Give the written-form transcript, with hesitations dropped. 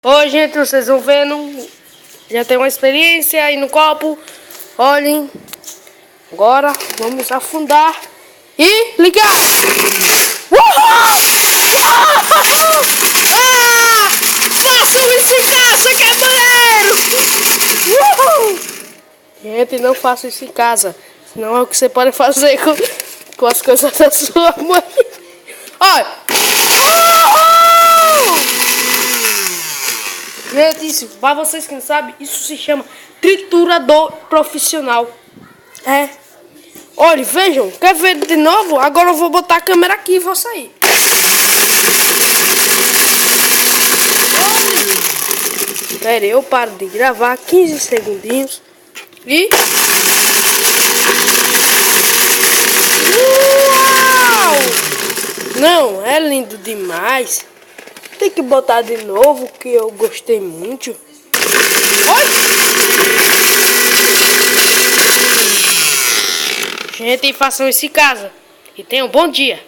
Oi, gente, vocês vão vendo. Já tem uma experiência aí no copo. Olhem. Agora vamos afundar e ligar. Uhul! Uhul! Ah! Façam isso em casa, caminhoneiro! Uhul! Gente, não façam isso em casa. Senão é o que você pode fazer com as coisas da sua mãe. Olha! Uhul! Gente, isso, para vocês que não sabem, isso se chama triturador profissional. É. Olha, vejam, quer ver de novo? Agora eu vou botar a câmera aqui e vou sair. Pera aí, eu paro de gravar 15 segundinhos. E... Uau! Não, é lindo demais. Tem que botar de novo, que eu gostei muito. Oi! Gente, façam isso em casa. E tenham um bom dia.